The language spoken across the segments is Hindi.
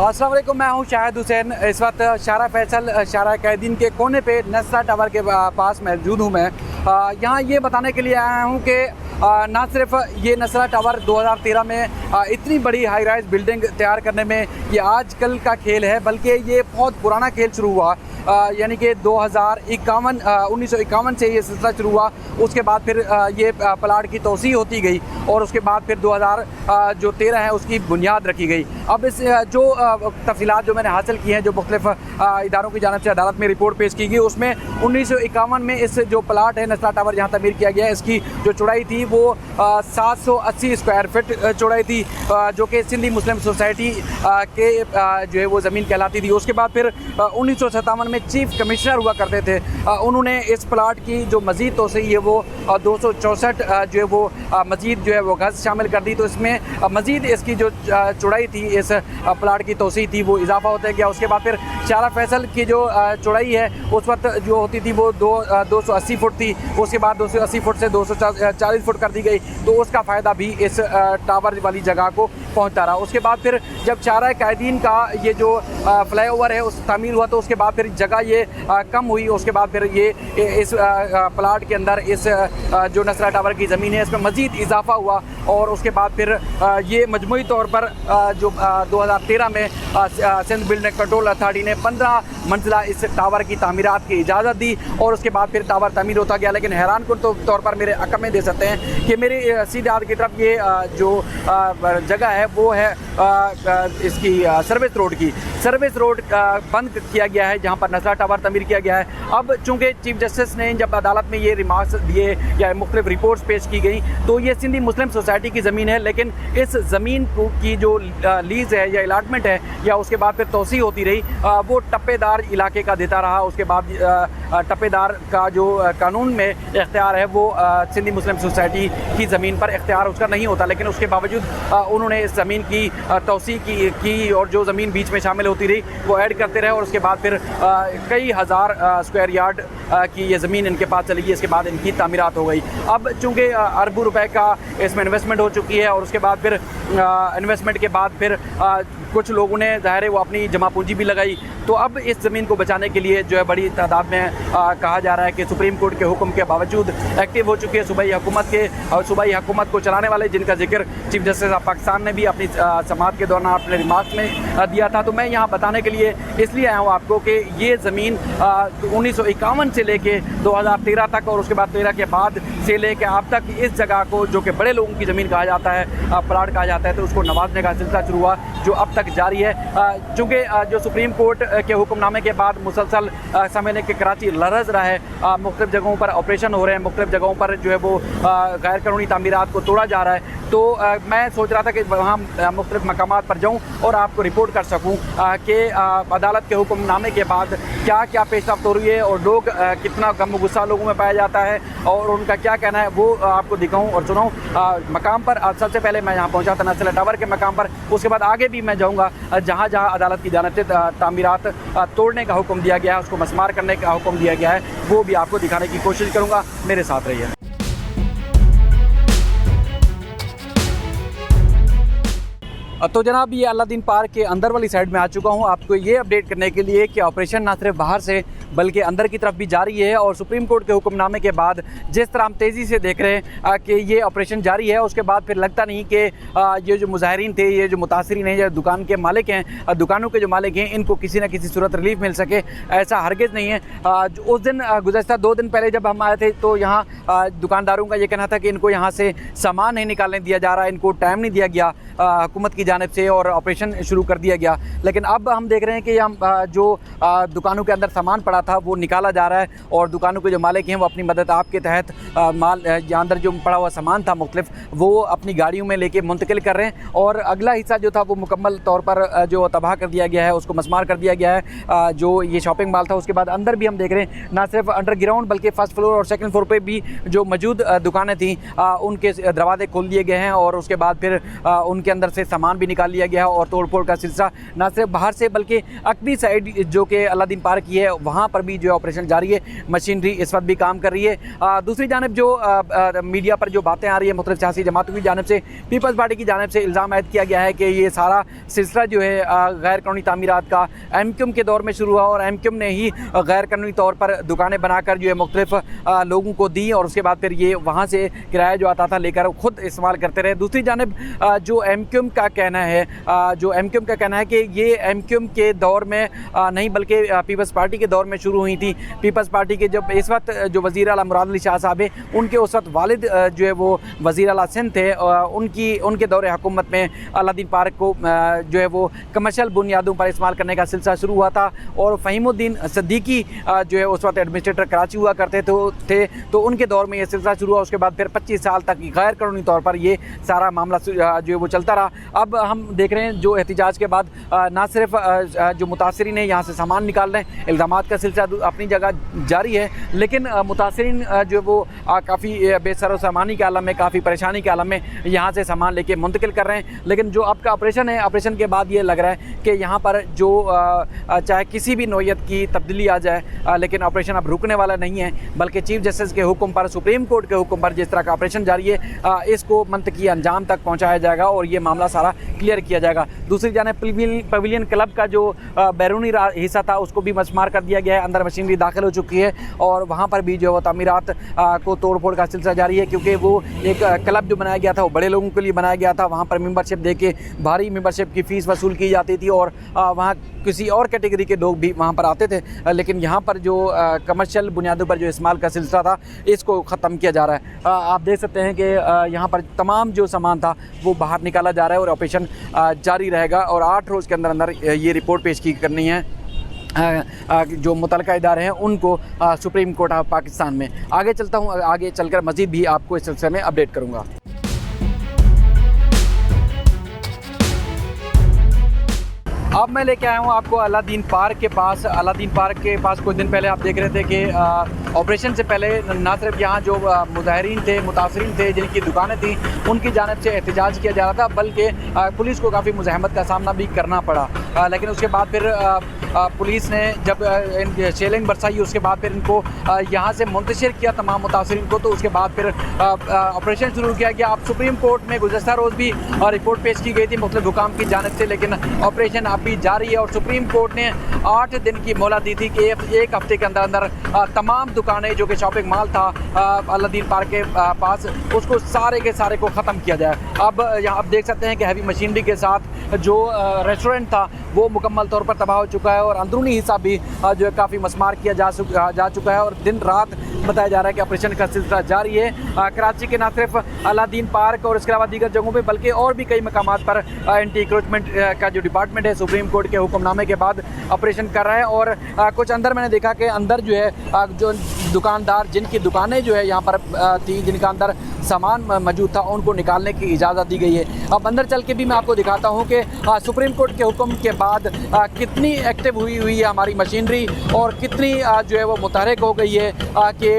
अस्सलाम वालेकुम, मैं हूं शाहिद हुसैन। इस वक्त शारा फैसल शारा कैदीन के कोने पे नस्रा टावर के पास मौजूद हूं। मैं यहाँ ये बताने के लिए आया हूं कि ना सिर्फ ये नस्रा टावर 2013 में इतनी बड़ी हाई राइज बिल्डिंग तैयार करने में ये आजकल का खेल है, बल्कि ये बहुत पुराना खेल शुरू हुआ। यानी कि 1951 से ये सिलसिला शुरू हुआ। उसके बाद फिर ये प्लाट की तोसी होती गई और उसके बाद फिर 2013 है उसकी बुनियाद रखी गई। अब इस जो तफसीलात जो मैंने हासिल की हैं, जो मुख्तलिफ इदारों की जानिब से अदालत में रिपोर्ट पेश की गई, उसमें 1951 में इस जो प्लाट है नस्रा टावर जहाँ तमीर किया गया है, इसकी जो चौड़ाई थी वो 780 स्क्वायर फीट चौड़ाई थी, जो कि सिंधी मुस्लिम सोसाइटी के जो है वो ज़मीन कहलाती थी। उसके बाद फिर 1957 में चीफ कमिश्नर हुआ करते थे, उन्होंने इस प्लाट की जो मज़ीद तोसी है वो 264 जो है वो मज़ीद जो है वो गज़ शामिल कर दी। तो इसमें मज़ीद इसकी जो चौड़ाई थी, इस प्लाट की तोसी थी, वो इजाफा होता गया। उसके बाद फिर शारा फैसल की जो चौड़ाई है उस वक्त जो होती थी वो 280 फुट थी। उसके बाद 280 फुट से 240 फुट कर दी गई, तो उसका फ़ायदा भी इस टावर वाली जगह को पहुँचता रहा। उसके बाद फिर जब शारा कैदीन का ये जो फ्लाईओवर है उस तामीर हुआ, तो उसके बाद फिर जगह ये कम हुई। उसके बाद फिर ये इस प्लाट के अंदर इस जो नस्रा टावर की ज़मीन है इसमें मज़ीद इजाफा हुआ। और उसके बाद फिर ये मजमूई तौर पर जो 2013 में सिंध बिल्डिंग कंट्रोल अथॉरिटी ने 15 मंजिला इस टावर की तामीरात की इजाज़त दी और उसके बाद फिर टावर तामीर होता गया। लेकिन हैरान कुन तौर पर मेरे अकमे दे सकते हैं कि मेरी सीधे हाथ की तरफ ये जो जगह है वो है इसकी सर्विस रोड की। सर्विस रोड बंद किया गया है जहाँ पर नस्रा टावर तमीर किया गया है। अब चूँकि चीफ जस्टिस ने जब अदालत में ये रिमार्क्स दिए या मुख्तलिफ रिपोर्ट्स पेश की गई, तो ये सिंधी मुस्लिम सोसाइटी की ज़मीन है, लेकिन इस ज़मीन की जो लीज़ है या अलाटमेंट है या उसके बाद फिर तोसी होती रही, वो टप्पेदार इलाके का देता रहा। उसके बाद टप्पेदार का जो कानून में इख्तियार है वो सिंधी मुस्लिम सोसाइटी की ज़मीन पर इख्तियार उसका नहीं होता, लेकिन उसके बावजूद उन्होंने इस ज़मीन की तोसी की और जो ज़मीन बीच में शामिल होती रही वो ऐड करते रहे और उसके बाद फिर कई हज़ार स्क्वायर यार्ड की ये ज़मीन इनके पास चली गई। इसके बाद इनकी तामीरात हो गई। अब चूँकि अरबों रुपए का इसमें इन्वेस्टमेंट हो चुकी है और उसके बाद फिर इन्वेस्टमेंट के बाद फिर कुछ लोगों ने ज़ाहिर है वो अपनी जमा पूंजी भी लगाई। तो अब इस ज़मीन को बचाने के लिए जो है बड़ी तादाद में कहा जा रहा है कि सुप्रीम कोर्ट के हुक्म के बावजूद एक्टिव हो चुकी है सूबाई हुकूमत को चलाने वाले, जिनका जिक्र चीफ जस्टिस ऑफ पाकिस्तान ने भी अपनी समाअत के दौरान अपने रिमार्क्स में दिया था। तो मैं यहाँ बताने के लिए इसलिए आया हूँ आपको कि ये ज़मीन 1951 से लेके 2013 तक और उसके बाद 13 के बाद से लेके अब तक इस जगह को, जो कि बड़े लोगों की ज़मीन कहा जाता है, प्लाट कहा जाता है, तो उसको नवाजने का सिलसिला शुरू हुआ जो अब तक जारी है। चूँकि जो सुप्रीम कोर्ट के हुक्मनामे के बाद मुसलसल समझने के कराची लरज़ रहा है, मुख्तलिफ़ जगहों पर ऑपरेशन हो रहे हैं, मुख्तलिफ़ जगहों पर जो है वो गैर कानूनी तामीरात को तोड़ा जा रहा है। तो मैं सोच रहा था कि वहाँ मुख्तलिफ़ मकामात पर जाऊँ और आपको रिपोर्ट कर सकूँ कि अदालत के हुक्मनामे के बाद क्या क्या पेशरफ्त हो रही है और लोग कितना गम गुस्सा लोगों में पाया जाता है और उनका क्या कहना है, वो आपको दिखाऊँ और सुनाऊँ मकाम पर। सबसे पहले मैं यहाँ पहुँचा था नस्रा टावर के मकाम पर, उसके बाद आगे भी मैं जाऊँगा जहाँ जहाँ अदालत की जानिब से तामीरात तोड़ने का हुक्म दिया गया है, उसको मसमार करने का हुक्म दिया गया है, वो भी आपको दिखाने की कोशिश करूँगा। मेरे साथ रहिए। तो जनाब ये अलादीन पार्क के अंदर वाली साइड में आ चुका हूँ आपको ये अपडेट करने के लिए कि ऑपरेशन ना सिर्फ बाहर से बल्कि अंदर की तरफ भी जारी है। और सुप्रीम कोर्ट के हुक्मनामे के बाद जिस तरह हम तेज़ी से देख रहे हैं कि ये ऑपरेशन जारी है, उसके बाद फिर लगता नहीं कि ये जो मुजाहिरीन थे, ये जो मुतासिरीन हैं, जो दुकान के मालिक हैं, दुकानों के जो मालिक हैं, इनको किसी न किसी सूरत रिलीफ मिल सके, ऐसा हरगिज़ नहीं है। उस दिन गुज़श्ता 2 दिन पहले जब हम आए थे तो यहाँ दुकानदारों का ये कहना था कि इनको यहाँ से सामान नहीं निकालने दिया जा रहा, इनको टाइम नहीं दिया गया हुकूमत की जानिब से और ऑपरेशन शुरू कर दिया गया। लेकिन अब हम देख रहे हैं कि हम जो दुकानों के अंदर सामान पड़ा था वो निकाला जा रहा है और दुकानों के जो मालिक हैं वो अपनी मदद आपके तहत माल यहाँ अंदर जो पड़ा हुआ सामान था मुख्तलिफ, वो अपनी गाड़ियों में लेके मुंतकिल कर रहे हैं और अगला हिस्सा जो था वो मुकम्मल तौर पर जो तबाह कर दिया गया है, उसको मसमार कर दिया गया है, जो ये शॉपिंग मॉल था। उसके बाद अंदर भी हम देख रहे हैं ना सिर्फ अंडरग्राउंड बल्कि फर्स्ट फ्लोर और सेकंड फ्लोर पे भी जो मौजूद दुकानें थी उनके दरवाजे खोल दिए गए हैं और उसके बाद फिर उनके उसके अंदर से सामान भी निकाल लिया गया है और तोड़फोड़ का सिलसिला न सिर्फ बाहर से बल्कि अकबी साइड जो कि अलादीन पार्क की है वहाँ पर भी जो ऑपरेशन जारी है। मशीनरी इस वक्त भी काम कर रही है। दूसरी जानब जो मीडिया पर जो बातें आ रही है मुख्तलिफ सियासी जमातों की जानब से, पीपल्स पार्टी की जानब से इल्ज़ाम आयद किया गया है कि ये सारा सिलसिला जो है गैर कानूनी तामीरात का MQM के दौर में शुरू हुआ और MQM ने ही गैर कानूनी तौर पर दुकानें बनाकर जो है मुख्तलिफ लोगों को दी और उसके बाद फिर ये वहाँ से किराया जो आता था लेकर खुद इस्तेमाल करते रहे। दूसरी जानब जो MQM का कहना है कि ये MQM के दौर में नहीं बल्कि पीपल्स पार्टी के दौर में शुरू हुई थी। पीपल्स पार्टी के जब इस वक्त जो वज़ीर आला मुराद अली शाह साहब है उनके उस वक्त वालिद जो है वो वज़ीर आला सिंध थे, उनके दौरे हुकूमत में अलादीन पार्क को जो है वो कमर्शियल बुनियादों पर इस्तेमाल करने का सिलसिला शुरू हुआ था और फ़हीमुद्दीन सिद्दीकी जो है उस वक्त एडमिनिस्ट्रेटर कराची हुआ करते थे तो उनके दौर में ये सिलसिला शुरू हुआ। उसके बाद फिर 25 साल तक गैर कानूनी तौर पर ये सारा मामला जो है वो चलता रहा। अब हम देख रहे हैं जो एहतिजाज के बाद ना सिर्फ जो मुतासरीन है यहाँ से सामान निकाल रहे हैं, इल्ज़ामात का सिलसिला अपनी जगह जारी है, लेकिन मुतासरीन जो है वो काफ़ी बेसर सामानी के आलम में, काफ़ी परेशानी के आलम में यहाँ से सामान लेके मुंतकिल कर रहे हैं। लेकिन जो अब का ऑपरेशन है, ऑपरेशन के बाद ये लग रहा है कि यहाँ पर जो चाहे किसी भी नौयत की तब्दीली आ जाए लेकिन ऑपरेशन अब रुकने वाला नहीं है, बल्कि चीफ जस्टिस के हुक्म पर, सुप्रीम कोर्ट के हुक्म पर जिस तरह का ऑपरेशन जारी है इसको मंतकी अंजाम तक पहुँचाया जाएगा और ये मामला सारा क्लियर किया जाएगा। दूसरी जाने पवेलियन क्लब का जो बैरूनी हिस्सा था उसको भी मस्मार कर दिया गया है, अंदर मशीनरी दाखिल हो चुकी है और वहाँ पर भी जो है तामीरात को तोड़फोड़ का सिलसिला जारी है, क्योंकि वो एक क्लब जो बनाया गया था वो बड़े लोगों के लिए बनाया गया था। वहाँ पर मेंबरशिप दे के भारी मेंबरशिप की फ़ीस वसूल की जाती थी और वहाँ किसी और कैटेगरी के लोग भी वहाँ पर आते थे, लेकिन यहाँ पर जो कमर्शियल बुनियादों पर जो इस्तेमाल का सिलसिला था इसको ख़त्म किया जा रहा है। आप देख सकते हैं कि यहाँ पर तमाम जो सामान था वो बाहर निकाला जा रहा है और ऑपरेशन जारी रहेगा और 8 रोज़ के अंदर अंदर ये रिपोर्ट पेश की करनी है जो मुतलका इदारे हैं उनको सुप्रीम कोर्ट ऑफ पाकिस्तान में। आगे चलता हूँ, आगे चलकर मज़ीद भी आपको इस सिलसिले में अपडेट करूँगा। अब मैं लेके आया हूँ आपको अलादीन पार्क के पास। अलादीन पार्क के पास कुछ दिन पहले आप देख रहे थे कि ऑपरेशन से पहले ना सिर्फ यहाँ जो मुजाहिरीन थे, मुतासरीन थे, जिनकी दुकानें थी, उनकी जानिब से एहतजाज किया जा रहा था, बल्कि पुलिस को काफ़ी मुज़ाहमत का सामना भी करना पड़ा। लेकिन उसके बाद फिर पुलिस ने जब शेलिंग बरसाई उसके बाद फिर इनको यहाँ से मुंतशिर किया तमाम मुतासरीन को, तो उसके बाद फिर ऑपरेशन शुरू किया गया। अब सुप्रीम कोर्ट में गुज़श्ता रोज़ भी रिपोर्ट पेश की गई थी मुख्तलिफ हुकाम की जानिब से, लेकिन ऑपरेशन भी जारी है और सुप्रीम कोर्ट ने 8 दिन की मोहलत दी थी कि एक हफ्ते के अंदर अंदर तमाम दुकानें जो कि शॉपिंग मॉल था अलादीन पार्क के पास उसको सारे के सारे को ख़त्म किया जाए। अब यहाँ आप देख सकते हैं कि हैवी मशीनरी के साथ जो रेस्टोरेंट था वो मुकम्मल तौर पर तबाह हो चुका है और अंदरूनी हिस्सा भी जो है काफ़ी मस्मार किया जा चुका है और दिन रात बताया जा रहा है कि ऑपरेशन का सिलसिला जारी है। कराची के न सिर्फ अलादीन पार्क और इसके अलावा दीगर जगहों पे बल्कि और भी कई मकामात पर एंटी इंक्रोचमेंट का जो डिपार्टमेंट है सुप्रीम कोर्ट के हुक्मनामे के बाद ऑपरेशन कर रहा है। और कुछ अंदर मैंने देखा कि अंदर जो है जो दुकानदार जिनकी दुकानें जो है यहाँ पर थी, जिनका अंदर सामान मौजूद था, उनको निकालने की इजाज़त दी गई है। अब अंदर चल के भी मैं आपको दिखाता हूँ कि सुप्रीम कोर्ट के हुक्म के बाद कितनी एक्टिव हुई है हमारी मशीनरी और कितनी जो है वो मुतहरिक हो गई है कि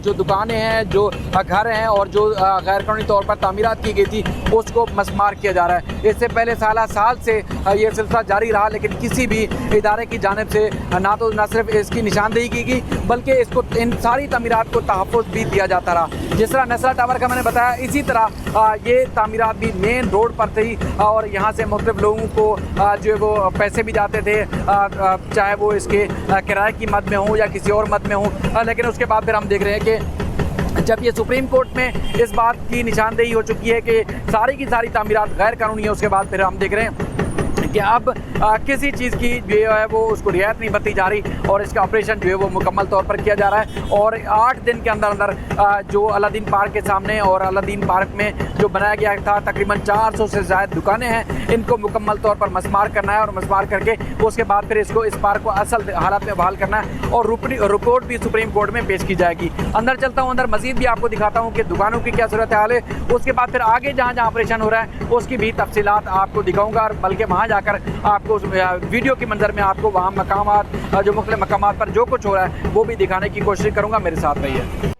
जो दुकानें हैं, जो घर हैं और जो गैर कानूनी तौर पर तामीरात की गई थी उसको मस्मार किया जा रहा है। इससे पहले साल से ये सिलसिला जारी रहा, लेकिन किसी भी इदारे की जानिब से न सिर्फ इसकी निशानदेही की गई बल्कि इसको इन सारी तामीरात को तहफ़्फ़ुज़ भी दिया जाता रहा। जिस तरह नसला टावर का मैंने बताया, इसी तरह ये तामीरात भी मेन रोड पर थी और यहाँ से मुख्तलिफ लोगों को जो है वो पैसे भी जाते थे, चाहे वो इसके किराए की मद में हो या किसी और मद में हो। लेकिन उसके बाद फिर हम देख रहे हैं कि जब ये सुप्रीम कोर्ट में इस बात की निशानदेही हो चुकी है कि सारी की सारी तामीरात गैर कानूनी है, उसके बाद फिर हम देख रहे हैं कि अब किसी चीज़ की जो है वो उसको रियायत नहीं बरती जा रही और इसका ऑपरेशन जो है वो मुकम्मल तौर पर किया जा रहा है। और 8 दिन के अंदर अंदर जो अलादीन पार्क के सामने और अलादीन पार्क में जो बनाया गया था तकरीबन 400 से ज़्यादा दुकानें हैं, इनको मुकम्मल तौर पर मस्मार करना है और मस्मार करके उसके बाद फिर इस पार्क को असल हालत में बहाल करना है और रिपोर्ट भी सुप्रीम कोर्ट में पेश की जाएगी। अंदर चलता हूँ, अंदर मज़ीद भी आपको दिखाता हूँ कि दुकानों की क्या सूरत हाल है। उसके बाद फिर आगे जहाँ जहाँ ऑपरेशन हो रहा है उसकी भी तफसीलात आपको दिखाऊँगा और बल्कि वहाँ जाकर आपको वीडियो के मंजर में आपको वहाँ मकामात जो मुख्तलिफ मकामात पर जो कुछ हो रहा है वो भी दिखाने की कोशिश करूँगा। मेरे साथ रहिए।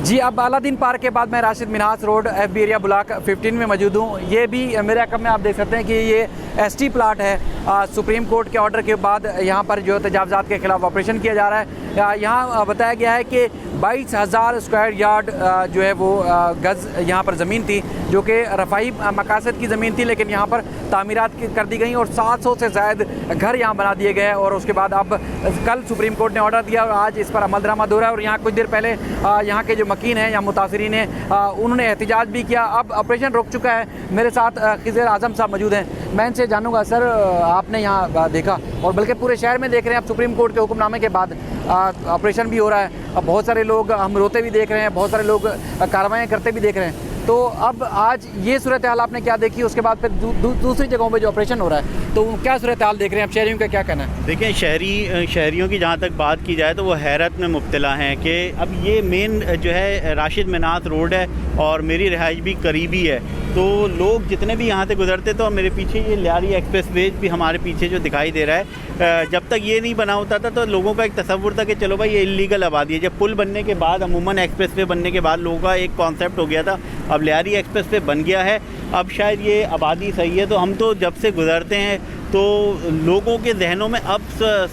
जी, अब अलादीन पार्क के बाद मैं Rashid Minhas road FB area block 15 में मौजूद हूँ। ये भी मेरे अकब में आप देख सकते हैं कि ये ST प्लाट है। सुप्रीम कोर्ट के ऑर्डर के बाद यहाँ पर जो तजावज़ात के ख़िलाफ़ ऑपरेशन किया जा रहा है। यहाँ बताया गया है कि 22,000 स्क्वायर यार्ड जो है वो गज़ यहाँ पर ज़मीन थी, जो कि रफ़ाई मकासद की ज़मीन थी, लेकिन यहाँ पर तामीरात कर दी गई और 700 से ज़ायद घर यहाँ बना दिए गए। और उसके बाद अब कल सुप्रीम कोर्ट ने ऑर्डर दिया और आज इस पर अमल दरामद हो रहा है। और यहाँ कुछ देर पहले यहाँ के जो मकीन हैं या मुतासरीन हैं उन्होंने एहतजाज भी किया। अब ऑपरेशन रुक चुका है। मेरे साथ खिज़र आज़म साहब मौजूद हैं। मैं इनसे जानूँगा, सर आपने यहाँ देखा और बल्कि पूरे शहर में देख रहे हैं, अब सुप्रीम कोर्ट के हुक्मनामे के बाद ऑपरेशन भी हो रहा है। अब बहुत सारे लोग हम रोते भी देख रहे हैं, बहुत सारे लोग कार्रवाइयाँ करते भी देख रहे हैं। तो अब आज ये सूरत हाल आपने क्या देखी, उसके बाद फिर दूसरी जगहों पे जो ऑपरेशन हो रहा है तो क्या सूरत हाल देख रहे हैं आप, शहरियों का क्या कहना है? देखिए, शहरियों की जहाँ तक बात की जाए तो वो हैरत में मुब्तला हैं कि अब ये मेन जो है राशिद मिन्हास रोड है और मेरी रिहाइश भी करीबी है, तो लोग जितने भी यहाँ से गुजरते तो मेरे पीछे ये लियारी एक्सप्रेस वे भी हमारे पीछे जो दिखाई दे रहा है, जब तक ये नहीं बना होता था तो लोगों का एक तसव्वुर था कि चलो भाई ये इल्लीगल आबादी है। जब पुल बनने के बाद, अमूमन एक्सप्रेस वे बनने के बाद लोगों का एक कॉन्सेप्ट हो गया था, अब लियारी एक्सप्रेस वे बन गया है, अब शायद ये आबादी सही है। तो हम तो जब से गुजरते हैं तो लोगों के जहनों में अब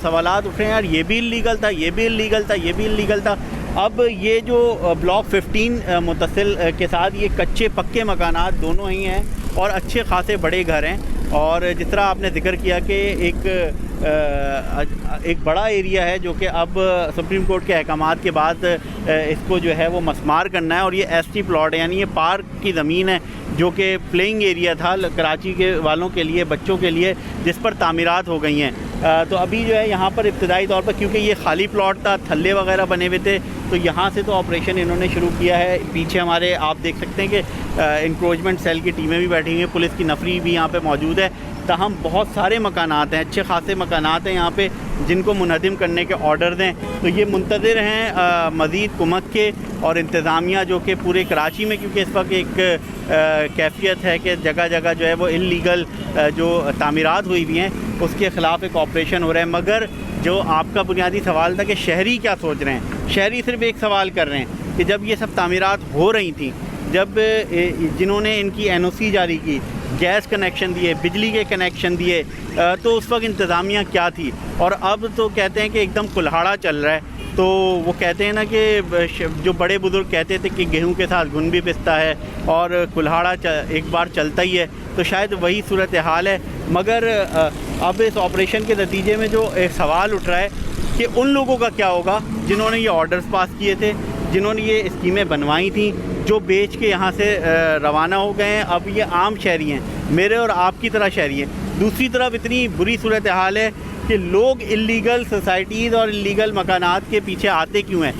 सवालात उठ रहे हैं, यार ये भी इल्लीगल था, ये भी इल्लीगल था, ये भी इल्लीगल था। अब ये जो ब्लॉक 15 मुतसिल के साथ ये कच्चे पक्के मकानात दोनों ही हैं और अच्छे खासे बड़े घर हैं। और जिस तरह आपने जिक्र किया कि एक बड़ा एरिया है जो कि अब सुप्रीम कोर्ट के अहकामात के बाद इसको जो है वो मस्मार करना है, और ये ST प्लॉट है, यानी ये पार्क की ज़मीन है जो कि प्लेइंग एरिया था कराची के वालों के लिए, बच्चों के लिए, जिस पर तामीरात हो गई हैं। तो अभी जो है यहाँ पर इब्तदाई तौर पर, क्योंकि ये खाली प्लॉट था, थल्ले वगैरह बने हुए थे, तो यहाँ से तो ऑपरेशन इन्होंने शुरू किया है। पीछे हमारे आप देख सकते हैं कि इंक्रोचमेंट सेल की टीमें भी बैठी हुई हैं, पुलिस की नफरी भी यहाँ पे मौजूद है। तहम बहुत सारे मकानात हैं, अच्छे खासे मकानात हैं यहाँ पे जिनको मुनहदिम करने के ऑर्डर हैं। तो ये मुंतज़िर हैं मज़ीद कुमक के और इंतज़ामिया जो कि पूरे कराची में, क्योंकि इस वक्त एक कैफियत है कि जगह जगह जो है वो इल्लीगल जो तामीरात हुई हुई हैं उसके ख़िलाफ़ एक ऑपरेशन हो रहा है। मगर जो आपका बुनियादी सवाल था कि शहरी क्या सोच रहे हैं, शहरी सिर्फ एक सवाल कर रहे हैं कि जब ये सब तामीरात हो रही थी, जब जिन्होंने इनकी NOC जारी की, गैस कनेक्शन दिए, बिजली के कनेक्शन दिए, तो उस वक्त इंतज़ामिया क्या थी, और अब तो कहते हैं कि एकदम कुल्हाड़ा चल रहा है। तो वो कहते हैं ना कि जो बड़े बुज़ुर्ग कहते थे कि गेहूं के साथ घुन भी पिसता है और कुल्हाड़ा एक बार चलता ही है, तो शायद वही सूरत हाल है। मगर अब इस ऑपरेशन के नतीजे में जो एक सवाल उठ रहा है कि उन लोगों का क्या होगा जिन्होंने ये ऑर्डर्स पास किए थे, जिन्होंने ये स्कीमें बनवाई थी, जो बेच के यहाँ से रवाना हो गए हैं। अब ये आम शहरी हैं, मेरे और आपकी तरह शहरी हैं। दूसरी तरफ इतनी बुरी सूरत हाल है कि लोग इल्लीगल सोसाइटीज़ और इल्लीगल मकानात के पीछे आते क्यों हैं?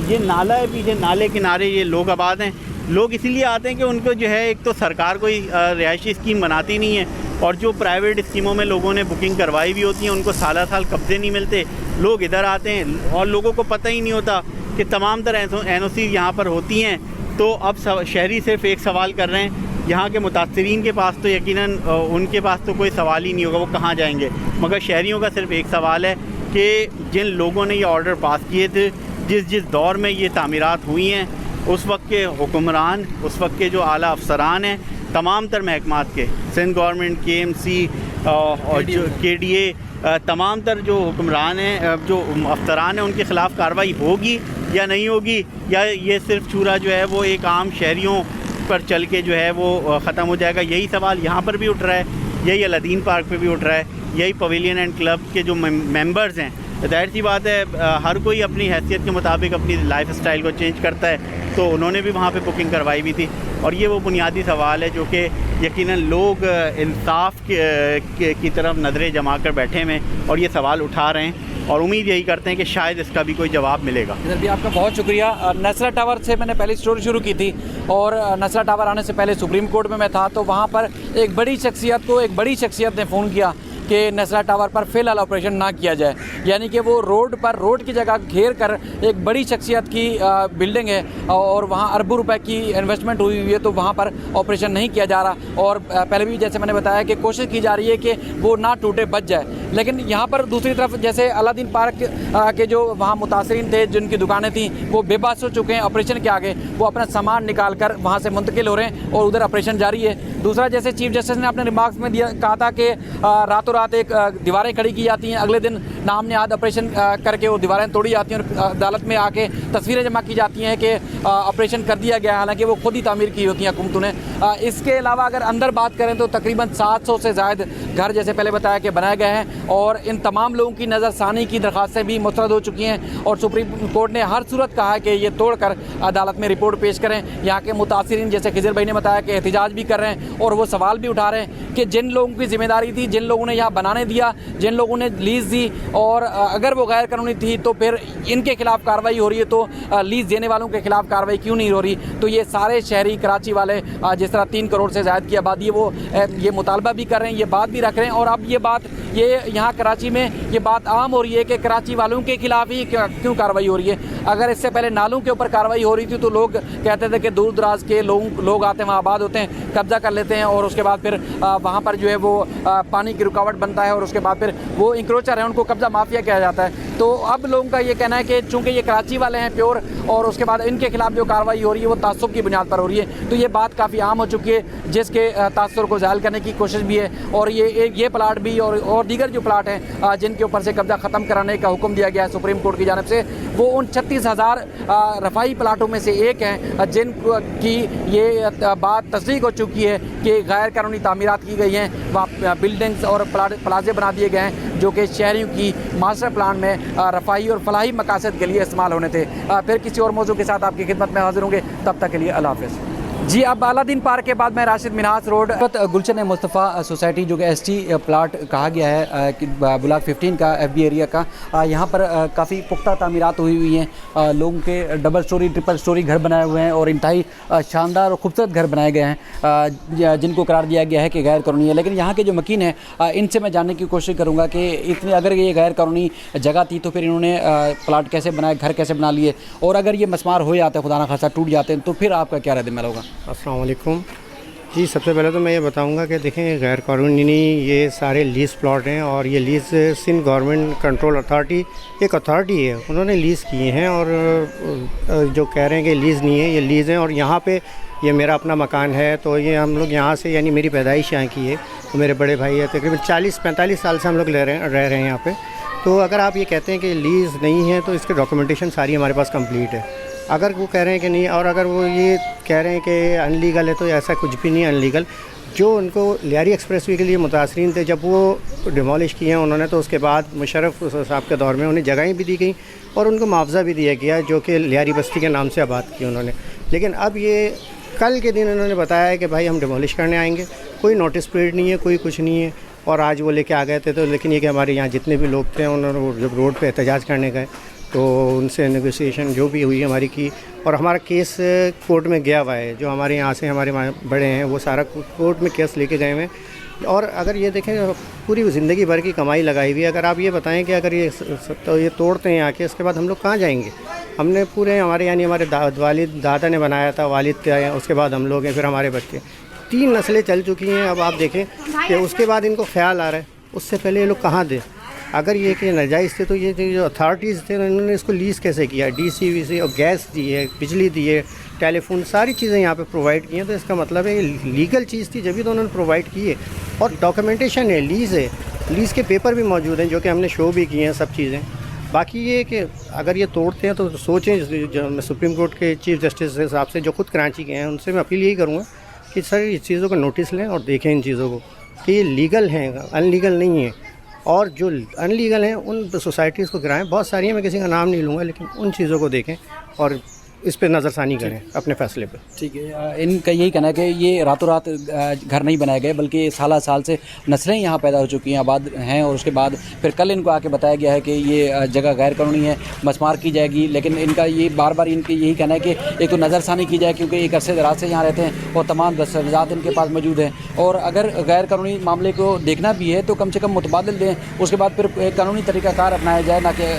ये नाला है पीछे, नाले किनारे ये लोग आबाद हैं। लोग इसीलिए आते हैं कि उनको जो है, एक तो सरकार कोई रिहायशी स्कीम बनाती नहीं है, और जो प्राइवेट स्कीमों में लोगों ने बुकिंग करवाई हुई होती है उनको साल साल कब्जे नहीं मिलते। लोग इधर आते हैं और लोगों को पता ही नहीं होता कि तमाम तरह NOC यहाँ पर होती हैं। तो अब शहरी सिर्फ एक सवाल कर रहे हैं, यहाँ के मुतासरीन के पास तो यकीनन उनके पास तो कोई सवाल ही नहीं होगा, वो कहाँ जाएंगे। मगर शहरियों का सिर्फ एक सवाल है कि जिन लोगों ने ये ऑर्डर पास किए थे, जिस दौर में ये तामीरात हुई हैं, उस वक्त के हुक्मरान, उस वक्त के जो आला अफसरान हैं, तमाम तर महकमात के, सिंध गवर्नमेंट, KMC और जो KDA, तमाम तर जो हुक्मरान हैं, जो अफसरान हैं, उनके ख़िलाफ़ कार्रवाई होगी या नहीं होगी, या ये सिर्फ चूरा जो है वो एक आम शहरियों पर चल के जो है वो ख़त्म हो जाएगा। यही सवाल यहाँ पर भी उठ रहा है, यही अलादीन पार्क पे भी उठ रहा है, यही पवेलियन एंड क्लब के जो मेंबर्स हैं। जाहिर सी बात है, हर कोई अपनी हैसियत के मुताबिक अपनी लाइफ स्टाइल को चेंज करता है, तो उन्होंने भी वहाँ पे बुकिंग करवाई हुई थी। और ये वो बुनियादी सवाल है जो कि यकीनन लोग इंसाफ की तरफ नज़रें जमा कर बैठे हैं और ये सवाल उठा रहे हैं, और उम्मीद यही करते हैं कि शायद इसका भी कोई जवाब मिलेगा। इधर भी आपका बहुत शुक्रिया। नसरा टावर से मैंने पहले स्टोरी शुरू की थी, और नसरा टावर आने से पहले सुप्रीम कोर्ट में मैं था, तो वहाँ पर एक बड़ी शख्सियत ने फ़ोन किया कि नसरा टावर पर फ़िलहाल ऑपरेशन ना किया जाए, यानी कि वो रोड की जगह घेर कर एक बड़ी शख्सियत की बिल्डिंग है और वहाँ अरबों रुपए की इन्वेस्टमेंट हुई है, तो वहाँ पर ऑपरेशन नहीं किया जा रहा। और पहले भी जैसे मैंने बताया कि कोशिश की जा रही है कि वो ना टूटे, बच जाए। लेकिन यहाँ पर दूसरी तरफ जैसे अलादीन पार्क के जो वहाँ मुतासरीन थे, जिनकी दुकानें थी, वो बेबस हो चुके हैं ऑपरेशन के आगे। वो अपना सामान निकाल कर वहाँ से मुंतकिल हो रहे हैं और उधर ऑपरेशन जारी है। दूसरा, जैसे चीफ जस्टिस ने अपने रिमार्क्स में कहा था कि रातों रात एक दीवारें खड़ी की जाती हैं, अगले दिन नाम नहाद ऑपरेशन करके वो दीवारें तोड़ी जाती हैं और अदालत में आके तस्वीरें जमा की जाती हैं कि ऑपरेशन कर दिया गया, हालांकि वो खुद ही तामीर की होती हैं हुकूमतों ने। इसके अलावा अगर अंदर बात करें तो तकरीबन 700 से ज़ायद घर, जैसे पहले बताया, कि बनाए गए हैं और इन तमाम लोगों की नज़रसानी की दरख्वास्तें भी मुस्तरद हो चुकी हैं और सुप्रीम कोर्ट ने हर सूरत कहा है कि ये तोड़कर अदालत में रिपोर्ट पेश करें। यहाँ के मुतासिरीन, जैसे खिजर भाई ने बताया, कि एहतजाज भी कर रहे हैं और वो सवाल भी उठा रहे हैं कि जिन लोगों की जिम्मेदारी थी, जिन लोगों ने यहाँ बनाने दिया, जिन लोगों ने लीज़ दी, और अगर वो गैर कानूनी थी तो फिर इनके खिलाफ कार्रवाई हो रही है, तो लीज़ देने वालों के खिलाफ कार्रवाई क्यों नहीं हो रही। तो ये सारे शहरी कराची वाले, जिस तरह 3 करोड़ से ज़्यादा की आबादी है, वो ये मुतालबा भी कर रहे हैं, ये बात भी रख रहे हैं। और अब ये यहाँ कराची में ये बात आम हो रही है कि कराची वालों के खिलाफ ही क्यों कार्रवाई हो रही है। अगर इससे पहले नालों के ऊपर कार्रवाई हो रही थी तो लोग कहते थे कि दूर दराज के लोग आते हैं, वहाँ आबाद होते हैं, कब्जा कर लेते हैं और उसके बाद फिर वहाँ पर जो है वो पानी की रुकावट बनता है और उसके बाद फिर वो इंक्रोचर है, उनको कब्जा माफिया कहा जाता है। तो अब लोगों का ये कहना है कि चूँकि ये कराची वाले हैं प्योर, और उसके बाद इनके खिलाफ जो कार्रवाई हो रही है वो तासुब की बुनियाद पर हो रही है। तो ये बात काफ़ी आम हो चुकी है, जिसके तासुर को ज़ाहिल करने की कोशिश भी है। और ये प्लाट भी और दीगर जो प्लाट हैं जिनके ऊपर से कब्जा ख़त्म कराने का हुक्म दिया गया है सुप्रीम कोर्ट की जानिब से, वो उन 36,000 रफ़ाई प्लाटों में से एक हैं जिनकी ये बात तस्दीक हो चुकी है कि गैर कानूनी तामीरात की गई हैं, वहाँ बिल्डिंग्स और प्लाजे बना दिए गए हैं जो कि शहरियों की मास्टर प्लान में रफ़ाई और फलाही मकासद के लिए इस्तेमाल होने थे। फिर किसी और मौजू के साथ आपकी खिदमत में हाजिर होंगे, तब तक के लिए अल्लाह हाफ़िज़ जी। अब अलादीन पार्क के बाद मैं राशिद मिन्हास रोड गुलशन मुस्तफ़ा सोसाइटी, जो कि ST प्लाट कहा गया है कि ब्लॉक 15 का FB एरिया का, यहाँ पर काफ़ी पुख्ता तामीरात हुई हैं। लोगों के डबल स्टोरी, ट्रिपल स्टोरी घर बनाए हुए हैं और इंतहाई शानदार और खूबसूरत घर बनाए गए हैं जिनको करार दिया गया है कि गैर कानूनी है। लेकिन यहाँ के जो मकीन हैं, इनसे मैं जानने की कोशिश करूँगा कि इतनी अगर ये गैर कानूनी जगह थी तो फिर इन्होंने प्लाट कैसे बनाए, घर कैसे बना लिए, और अगर ये मस्मार हो जाते हैं, खुदा ना खासा टूट जाते हैं, तो फिर आपका क्या रद्द-ए-अमल होगा। अस्सलाम वालेकुम जी। सबसे पहले तो मैं ये बताऊंगा कि देखें, गैर कानूनी ये सारे लीज़ प्लॉट हैं और ये lease Sindh government control authority एक अथॉरिटी है, उन्होंने लीज़ किए हैं और जो कह रहे हैं कि लीज़ नहीं है, ये लीज़ हैं। और यहाँ पे ये मेरा अपना मकान है, तो ये हम लोग यहाँ से, यानी मेरी पैदाइश यहाँ की है, तो मेरे बड़े भाई है, तकरीबन 40-45 साल से हम लोग रह रहे हैं यहाँ पर। तो अगर आप ये कहते हैं कि लीज़ नहीं है तो इसकी डॉक्यूमेंटेशन सारी हमारे पास कंप्लीट है। अगर वो कह रहे हैं कि नहीं, और अगर वो ये कह रहे हैं कि अनलीगल है, तो ऐसा कुछ भी नहीं अनलीगल। जो उनको लियारी एक्सप्रेसवे के लिए मुतासरीन थे, जब वो डिमोलिश किए हैं उन्होंने, तो उसके बाद मुशर्रफ साहब के दौर में उन्हें जगहें भी दी गई और उनको मुआवजा भी दिया गया, जो कि लियारी बस्ती के नाम से आबाद की उन्होंने। लेकिन अब ये कल के दिन उन्होंने बताया है कि भाई हम डिमोलिश करने आएंगे, कोई नोटिस पीरियड नहीं है, कोई कुछ नहीं है। और आज वो लेके आ गए थे, तो लेकिन ये कि हमारे यहाँ जितने भी लोग थे, उन्होंने जब रोड पे एहतजाज करने गए तो उनसे नेगोशिएशन जो भी हुई हमारी की, और हमारा केस कोर्ट में गया हुआ है। जो हमारे यहाँ से हमारे बड़े हैं वो सारा कोर्ट में केस लेके गए हुए हैं। और अगर ये देखें, पूरी ज़िंदगी भर की कमाई लगाई हुई है। अगर आप ये बताएं कि अगर ये तो ये तोड़ते हैं आके, इसके बाद हम लोग कहाँ जाएंगे। हमने पूरे हमारे यानी हमारे दादा ने बनाया था, वालिद थे, उसके बाद हम लोग हैं, फिर हमारे बच्चे, 3 नस्लें चल चुकी हैं। अब आप देखें कि उसके बाद इनको ख्याल आ रहा है, उससे पहले ये लोग कहाँ थे। अगर ये कि नाजायज़ थे तो ये जो अथॉरिटीज़ थे उन्होंने इसको लीज़ कैसे किया, DCVC और गैस दी है, बिजली दी है, टेलीफोन, सारी चीज़ें यहाँ पे प्रोवाइड की हैं। तो इसका मतलब है ये लीगल चीज़ थी, जब भी तो उन्होंने प्रोवाइड की है। और डॉक्यूमेंटेशन है, लीज़ के पेपर भी मौजूद हैं, जो कि हमने शो भी किए हैं सब चीज़ें। बाकी ये कि अगर ये तोड़ते हैं तो सोचें। जो मैं सुप्रीम कोर्ट के चीफ जस्टिस साहब से, जो खुद कराची के हैं, उनसे मैं अपील यही करूँगा कि सर इस चीज़ों का नोटिस लें और देखें इन चीज़ों को कि ये लीगल हैं, अनलीगल नहीं है। और जो अनलीगल हैं उन सोसाइटीज़ को गिराएं, बहुत सारी हैं, मैं किसी का नाम नहीं लूँगा, लेकिन उन चीज़ों को देखें और इस पर नज़रसानी करें अपने फैसले पर। ठीक है, इनका यही कहना है कि ये रातों रात घर नहीं बनाए गए, बल्कि साल साल से नस्लें यहाँ पैदा हो चुकी हैं, आबाद हैं, और उसके बाद फिर कल इनको आके बताया गया है कि ये जगह गैर कानूनी है, मसमार की जाएगी। लेकिन इनका ये बार बार इनकी यही कहना है कि एक तो नज़रसानी की जाए, क्योंकि एक अरसे दराज से यहाँ रहते हैं और तमाम दस्तावेज़ात इनके पास मौजूद हैं, और अगर गैर कानूनी मामले को देखना भी है तो कम से कम मुतबादिल दें, उसके बाद फिर एक कानूनी तरीक़ाकार अपनाया जाए, ना कि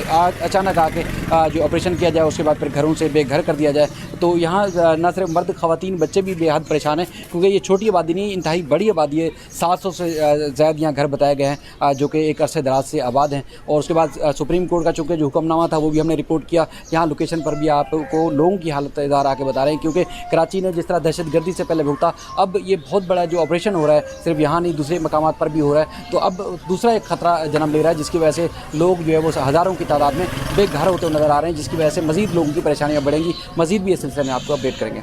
अचानक आके जो ऑपरेशन किया जाए उसके बाद फिर घरों से बेघर कर दिया जाए। तो यहाँ न सिर्फ मर्द, ख़वातीन, बच्चे भी बेहद परेशान हैं, क्योंकि ये छोटी आबादी नहीं, इंतहाई बड़ी आबादी है। 700 से ज़्यादा यहाँ घर बताए गए हैं जो कि एक अरसे दराज से आबाद हैं। और उसके बाद सुप्रीम कोर्ट का चूँकि जो हुक्मनामा था वो भी हमने रिपोर्ट किया। यहाँ लोकेशन पर भी आपको लोगों की हालत इदार आके बता रहे हैं, क्योंकि कराची ने जिस तरह दहशतगर्दी से पहले भुगता, अब ये बहुत बड़ा जो ऑपरेशन हो रहा है सिर्फ यहाँ नहीं दूसरे मकामात पर भी हो रहा है, तो अब दूसरा एक ख़तरा जन्म ले रहा है, जिसकी वजह से लोग जो है वो हज़ारों की तादाद में बेघर होते हुए नज़र आ रहे हैं, जिसकी वजह से मज़ीद लोगों की परेशानियाँ बढ़ेंगी। मज़ीद भी इस सिलसिले में आपको अपडेट करेंगे।